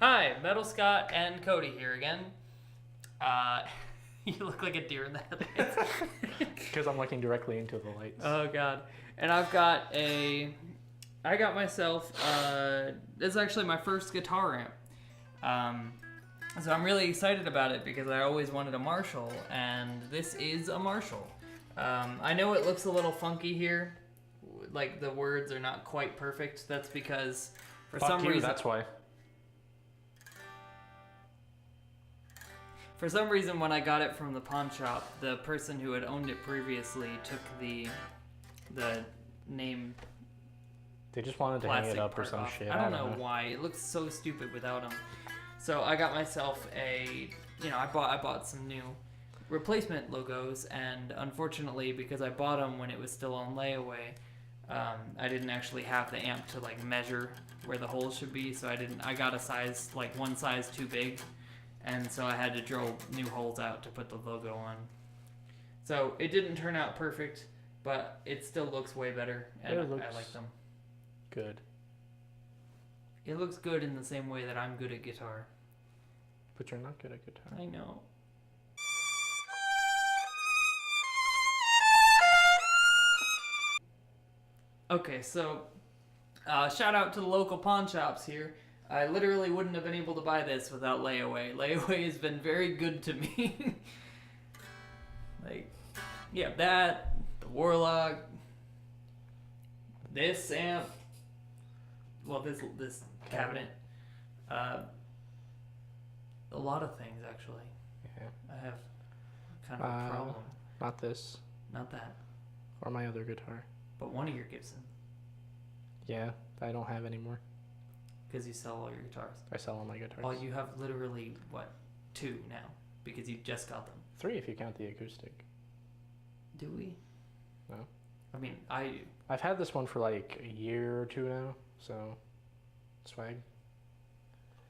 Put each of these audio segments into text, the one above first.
Hi, Metal Scott and Cody here again. You look like a deer in the headlights. Because I'm looking directly into the lights. Oh god. And I got myself, this is actually my first guitar amp. So I'm really excited about it because I always wanted a Marshall, and this is a Marshall. I know it looks a little funky here, like the words are not quite perfect. That's because for some reason, that's why. For some reason, when I got it from the pawn shop, the person who had owned it previously took the name. They just wanted to hang it up or some shit. I don't know why. It looks so stupid without them. So I got myself I bought some new replacement logos, and unfortunately, because I bought them when it was still on layaway, I didn't actually have the amp to like measure where the holes should be. So I got a size, like one size too big. And so I had to drill new holes out to put the logo on. So it didn't turn out perfect, but it still looks way better, and I like them. Good. It looks good in the same way that I'm good at guitar. But you're not good at guitar. I know. Okay, so shout out to the local pawn shops here. I literally wouldn't have been able to buy this without layaway. Layaway has been very good to me. Like, yeah, that, the Warlock, this amp, well, this cabinet, a lot of things actually. Yeah. I have kind of a problem. Not this. Not that. Or my other guitar. But one of your Gibson. Yeah, I don't have anymore. Because you sell all your guitars. I sell all my guitars. Well, you have literally, what, 2 now? Because you just got them. 3 if you count the acoustic. Do we? No. I mean, I do. I've had this one for like a year or 2 now, so swag.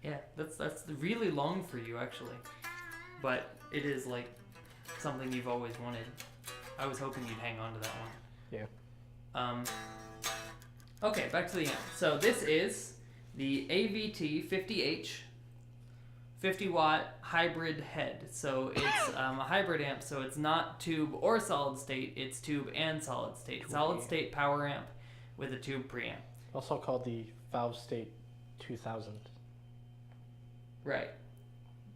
Yeah, that's really long for you, actually. But it is, like, something you've always wanted. I was hoping you'd hang on to that one. Yeah. Okay, back to the amp. So this is the AVT 50H 50-watt hybrid head. So it's a hybrid amp, so it's not tube or solid state, it's tube and solid state. Solid state power amp with a tube preamp. Also called the Valve State 2000. Right.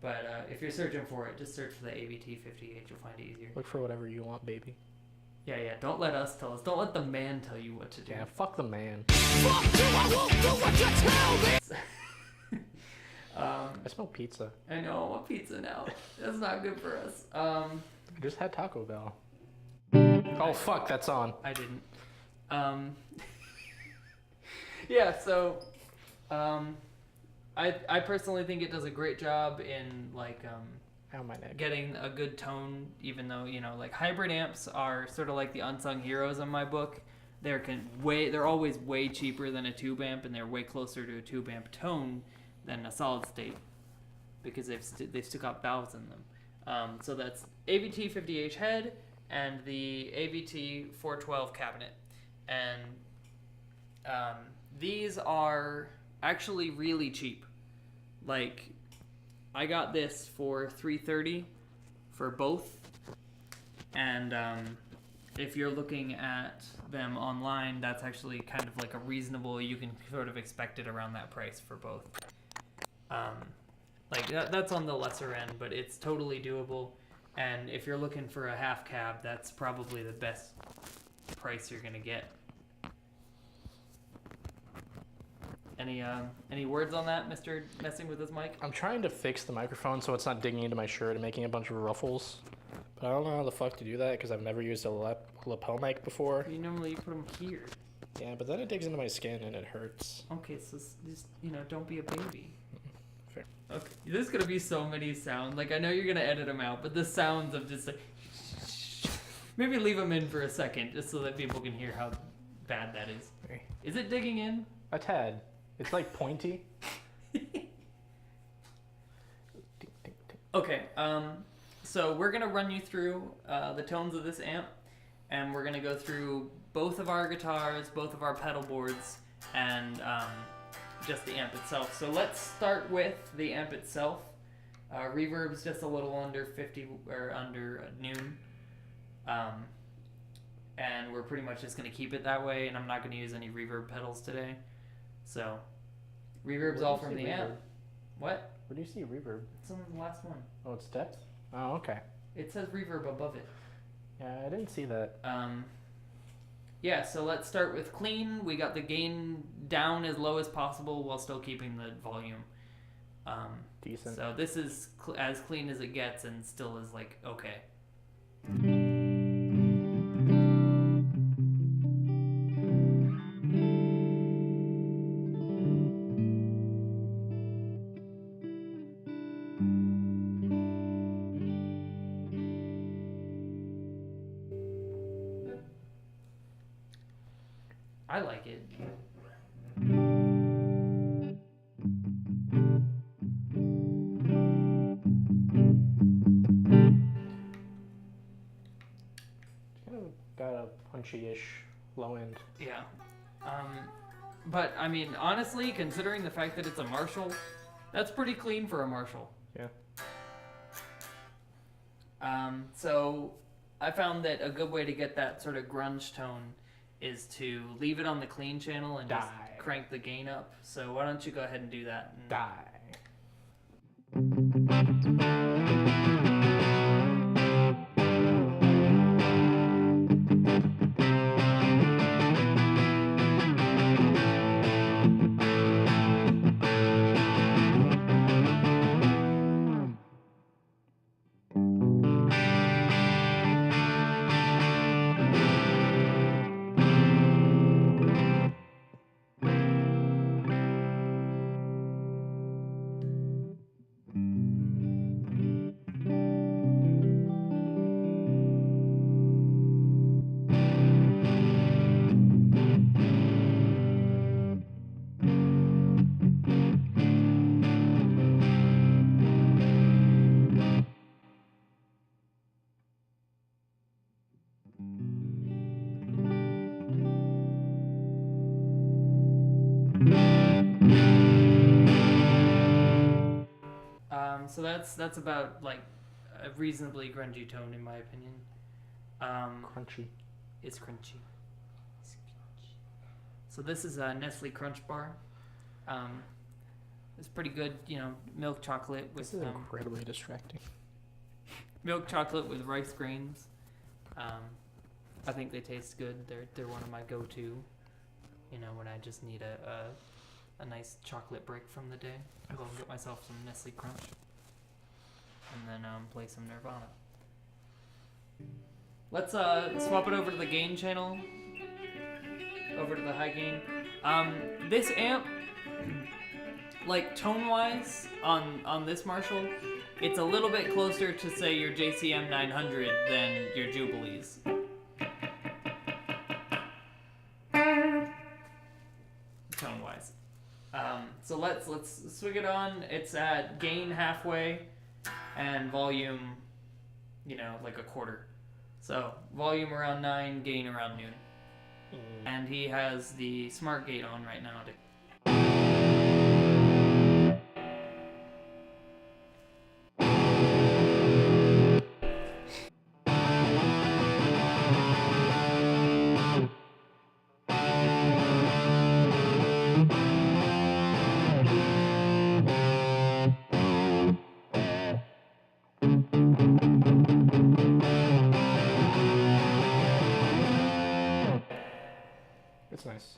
But if you're searching for it, just search for the AVT 50H, you'll find it easier. Look for whatever you want, baby. Yeah, don't let us tell us. Don't let the man tell you what to do. Yeah, fuck the man. Fuck you, I won't do what you tell me! I smell pizza. I know, I want pizza now. That's not good for us. I just had Taco Bell. Oh, fuck, that's on. I didn't. Yeah, so, I personally think it does a great job in, like, Ow, my neck. getting a good tone, even though, you know, like, hybrid amps are sort of like the unsung heroes in my book. They're always way cheaper than a tube amp, and they're way closer to a tube amp tone than a solid state, because they've still got valves in them. So that's AVT 50H head and the AVT 412 cabinet. And these are actually really cheap. Like, I got this for $330 for both, and if you're looking at them online, that's actually kind of like a reasonable, you can sort of expect it around that price for both. Like that's on the lesser end, but it's totally doable, and if you're looking for a half cab, that's probably the best price you're gonna get. Any words on that, Mr. Messing with his mic? I'm trying to fix the microphone so it's not digging into my shirt and making a bunch of ruffles. But I don't know how the fuck to do that because I've never used a lapel mic before. You put them here. Yeah, but then it digs into my skin and it hurts. Okay, so just, don't be a baby. Fair. Okay, there's gonna be so many sounds. Like, I know you're gonna edit them out, but the sounds of just like... Maybe leave them in for a second, just so that people can hear how bad that is. Okay. Is it digging in? A tad. It's like pointy. Okay, so we're gonna run you through the tones of this amp, and we're gonna go through both of our guitars, both of our pedal boards, and just the amp itself. So let's start with the amp itself. Reverb's just a little under 50 or under noon. And we're pretty much just going to keep it that way, and I'm not going to use any reverb pedals today. So, reverb's all from the amp. What? Where do you see reverb? It's on the last one. Oh, it's depth? Oh, okay. It says reverb above it. Yeah, I didn't see that. Yeah, so let's start with clean. We got the gain down as low as possible while still keeping the volume. Decent. So this is as clean as it gets and still is like okay. I like it. Kind of got a punchy-ish low end. Yeah. But I mean, honestly, considering the fact that it's a Marshall, that's pretty clean for a Marshall. Yeah. So I found that a good way to get that sort of grunge tone is to leave it on the clean channel and just crank the gain up. So why don't you go ahead and do that? And so that's about like a reasonably grungy tone in my opinion. Crunchy. It's crunchy. So this is a Nestle Crunch Bar. It's pretty good, you know, milk chocolate with This is incredibly distracting. milk chocolate with rice grains. I think they taste good. They're one of my go-to. You know, when I just need a nice chocolate break from the day, I'll go and get myself some Nestle Crunch, and then play some Nirvana. Let's swap it over to the gain channel. Over to the high gain. This amp, like tone-wise, on this Marshall, it's a little bit closer to say your JCM 900 than your Jubilees. Tone-wise. So let's swig it on. It's at gain halfway, and volume, you know, like a quarter. So volume around 9, gain around noon. And he has the smart gate on right now. It's nice.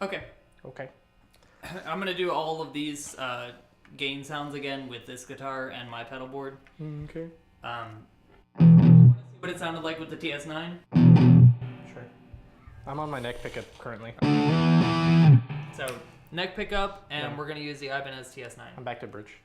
Okay. Okay. I'm gonna do all of these gain sounds again with this guitar and my pedal board. Okay. Want to see what it sounded like with the TS9? Sure. I'm on my neck pickup currently. So neck pickup, and Yeah. we're gonna use the Ibanez TS9. I'm back to bridge.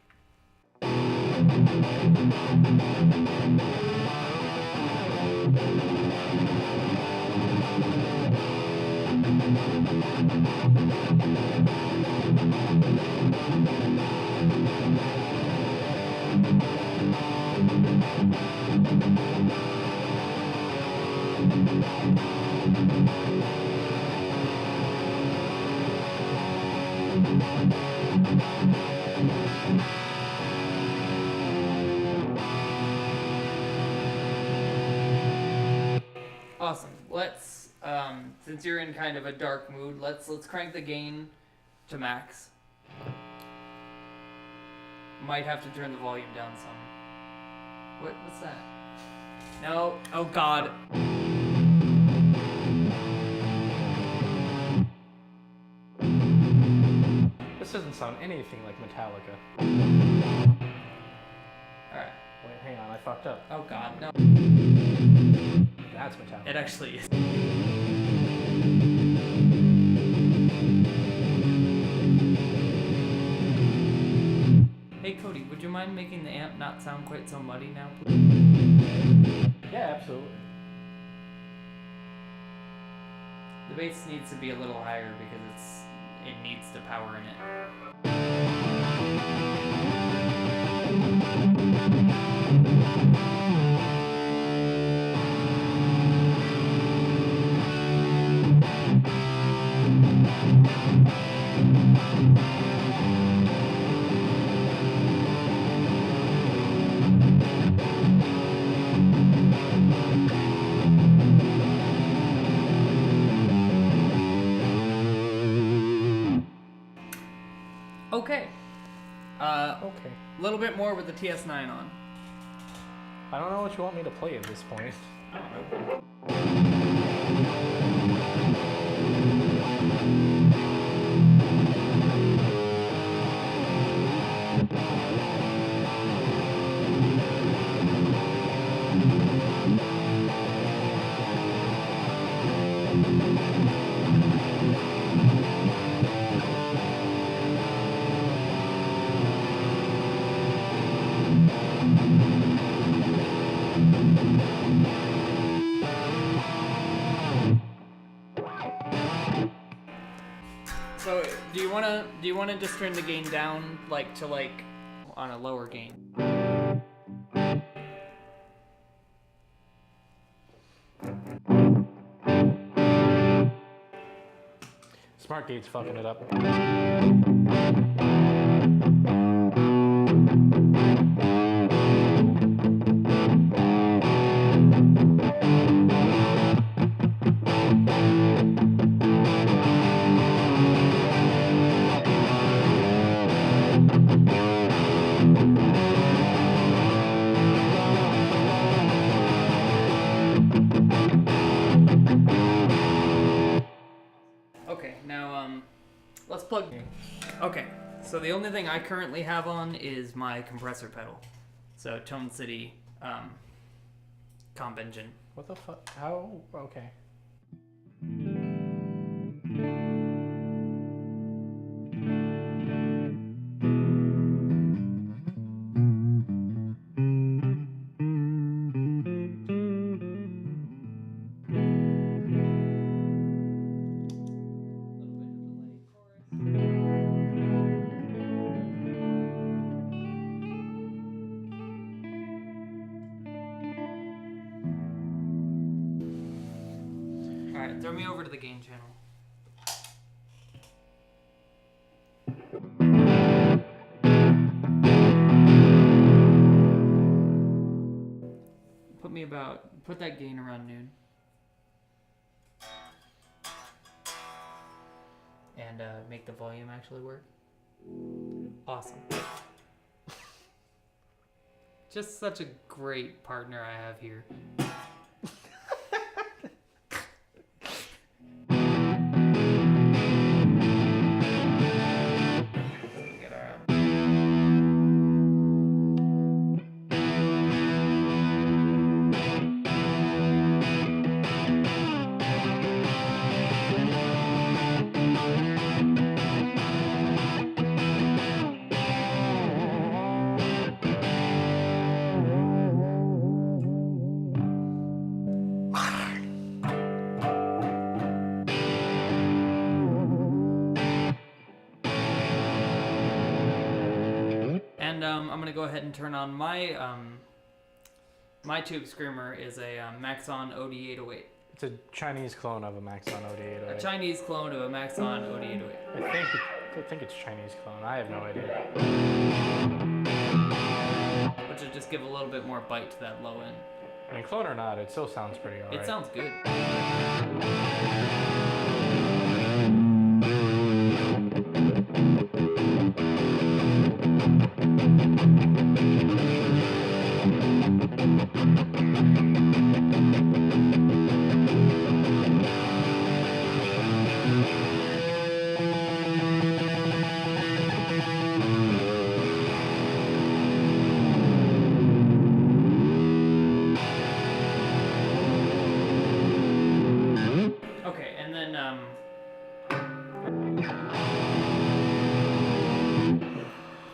Awesome. Let's since you're in kind of a dark mood, let's crank the gain to max. Might have to turn the volume down some. What's that? No. Oh God. This doesn't sound anything like Metallica. All right. Wait, hang on, I fucked up. Oh God. No. That's Metallica. It actually is. Hey Cody, would you mind making the amp not sound quite so muddy now, please? Yeah, absolutely. The bass needs to be a little higher because it needs the power in it. Okay. Okay. A little bit more with the TS9 on. I don't know what you want me to play at this point. I don't know. So, do you wanna just turn the gain down to on a lower gain? Smart gate's fucking it up. Okay, now let's plug. Okay, so the only thing I currently have on is my compressor pedal. So Tone City comp engine. What the fuck? How? Okay. Alright, throw me over to the gain channel. Put that gain around noon. And make the volume actually work. Awesome. Just such a great partner I have here. Get our And I'm gonna go ahead and turn on my my tube screamer is a Maxon OD808. It's a Chinese clone of a Maxon A OD808. Chinese clone of a Maxon OD808. I think it's Chinese clone. I have no idea. Which will just give a little bit more bite to that low end. I mean, clone or not, it still sounds pretty alright. It sounds good. Okay, and then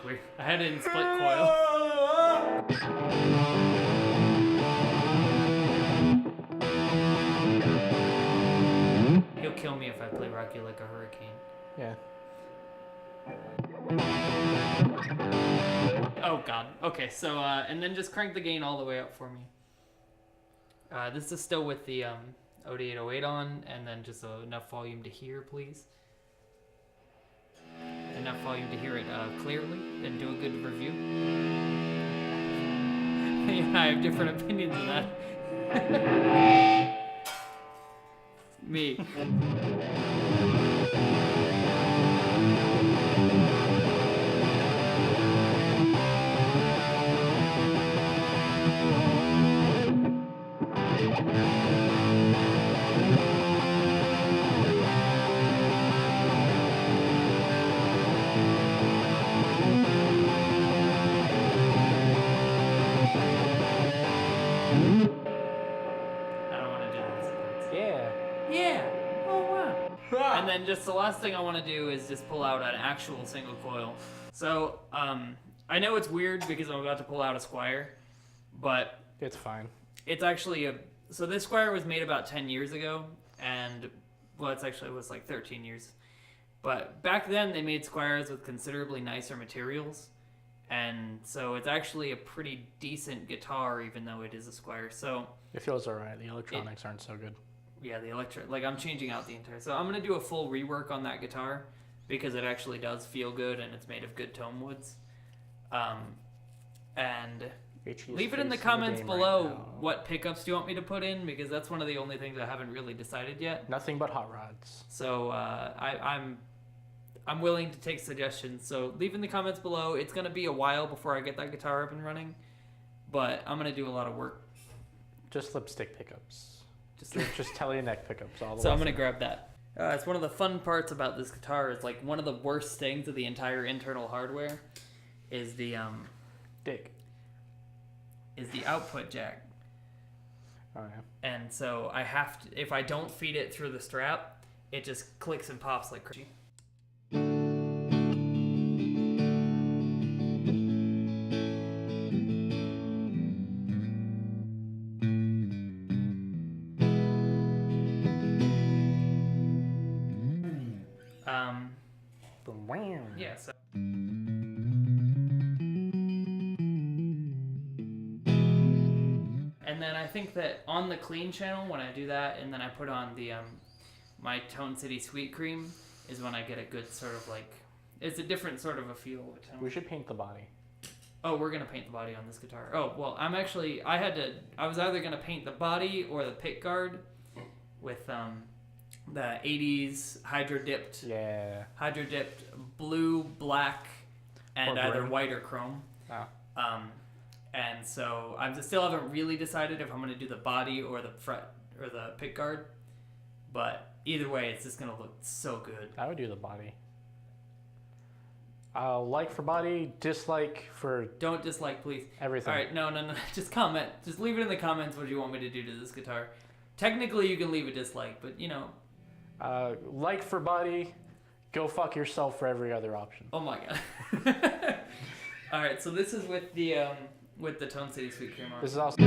weird. I had it in split coil. He'll kill me if I play Rock You Like a Hurricane. Yeah. Oh god. Okay, so and then just crank the gain all the way up for me. This is still with the OD808 on, and then just enough volume to hear, please. Enough volume to hear it clearly and do a good review. Yeah, I have different opinions of that. Me. I don't want to do this. Yeah. Yeah. Oh wow. And then just the last thing I want to do is just pull out an actual single coil. So I know it's weird because I'm about to pull out a Squier, but It's fine. it's actually so this Squier was made about 10 years ago, and well, it was like 13 years. But back then they made Squiers with considerably nicer materials, and so it's actually a pretty decent guitar, even though it is a Squier. So It feels alright. The electronics aren't so good. yeah, the electric, like I'm changing out the entire. So I'm gonna do a full rework on that guitar because it actually does feel good and it's made of good tone woods. And leave it in the comments below what pickups do you want me to put in, because that's one of the only things I haven't really decided yet. Nothing but hot rods. So I'm willing to take suggestions. So leave in the comments below. It's gonna be a while before I get that guitar up and running, but I'm gonna do a lot of work. Just lipstick pickups. Just Just telly neck pickups all the way. So I'm gonna grab that. It's one of the fun parts about this guitar. Is like one of the worst things of the entire internal hardware is the Dick. output jack. Oh yeah. And so I have to, if I don't feed it through the strap, it just clicks and pops like crazy. Yeah, so and then I think that on the clean channel, when I do that and then I put on the my Tone City Sweet Cream, is when I get a good sort of like, it's a different sort of a feel of a tone. We should paint the body. Oh, we're gonna paint the body on this guitar. Oh, well, I was either gonna paint the body or the pick guard with the 80s hydro dipped blue, black, and Or either gray. white or chrome. Oh. And so I still haven't really decided if I'm gonna do the body or the fret or the pick guard. But either way, it's just gonna look so good. I would do the body. Like for body, dislike for Don't dislike, please. everything. All right, no. Just comment. Just leave it in the comments what you want me to do to this guitar. Technically, you can leave a dislike, but you know. Like for body, go fuck yourself for every other option. Oh my god. All right, so this is with the Tone City Sweet Cream on. This is also.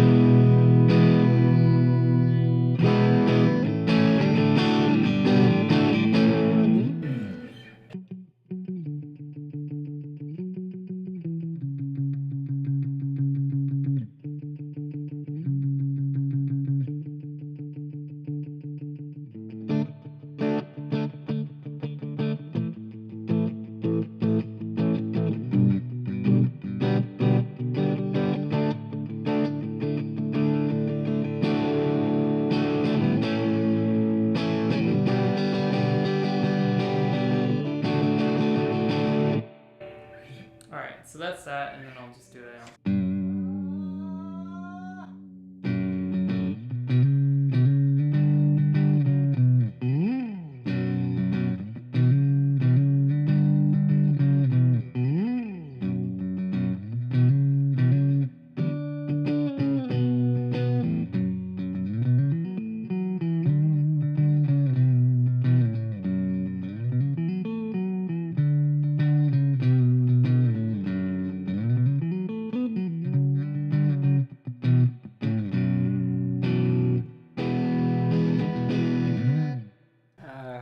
Alright, so that's that, and then I'll just do it.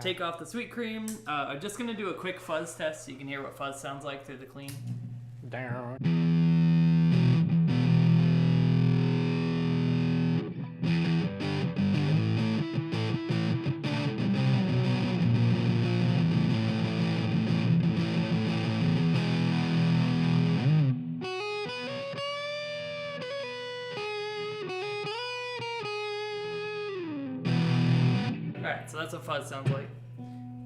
Take off the sweet cream. I'm just gonna do a quick fuzz test so you can hear what fuzz sounds like through the clean. Down. Alright, so that's what fuzz sounds like.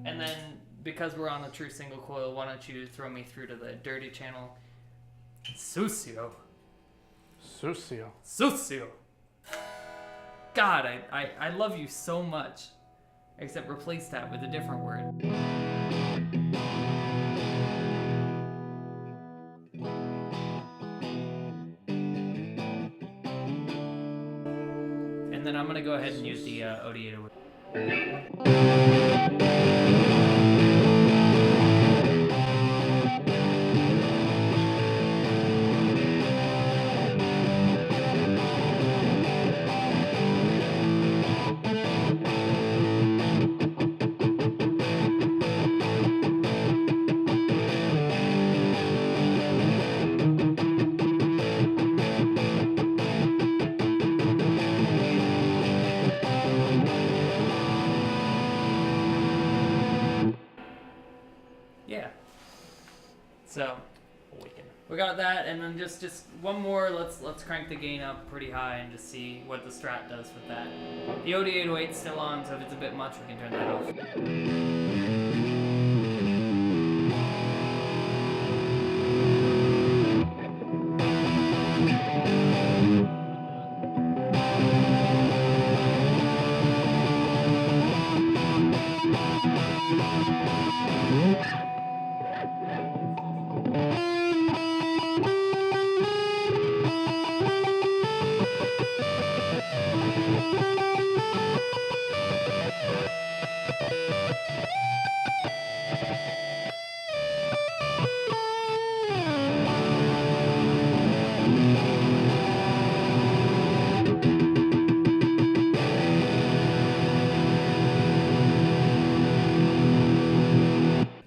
And then, because we're on the true single coil, why don't you throw me through to the dirty channel? Sucio. Sucio. Sucio. God, I love you so much. Except replace that with a different word. And then I'm gonna go ahead and use the OD808. Yeah. So we got that, and then just one more. Let's crank the gain up pretty high and just see what the Strat does with that. The OD808's still on, so if it's a bit much, we can turn that off.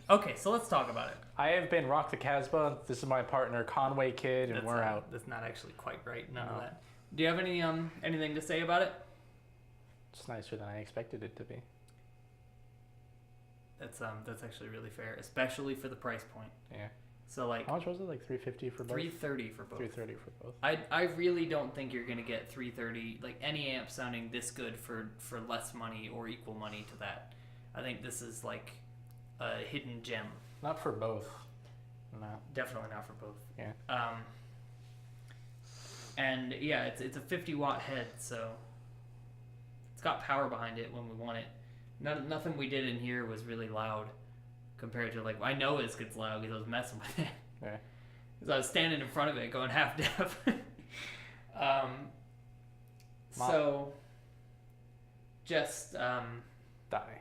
Okay, so let's talk about it. I have been Rock the Casbah. This is my partner, Conway Kid, and we're out. That's not actually quite right. None of that. Do you have any anything to say about it? It's nicer than I expected it to be. That's actually really fair, especially for the price point. Yeah. So like, how much was it? Like $350 for both? $330 for both. $330 for both. I really don't think you're gonna get $330, like any amp sounding this good for less money or equal money to that. I think this is like a hidden gem. Not for both. No. Definitely not for both. Yeah. And yeah, it's a 50-watt head, so it's got power behind it when we want it. Nothing we did in here was really loud compared to, like, I know it gets loud because I was messing with it. Yeah. Because I was standing in front of it going half deaf. So just die.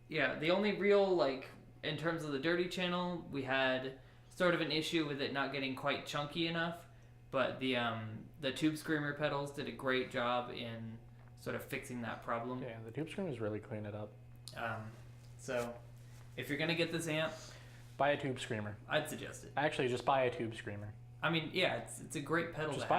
Yeah, the only real, like, in terms of the dirty channel, we had sort of an issue with it not getting quite chunky enough, but the Tube Screamer pedals did a great job in sort of fixing that problem. Yeah, the Tube Screamers really clean it up. So if you're gonna get this amp, buy a Tube Screamer. I'd suggest it. Actually, just buy a Tube Screamer. I mean, yeah, it's a great pedal Just to buy have.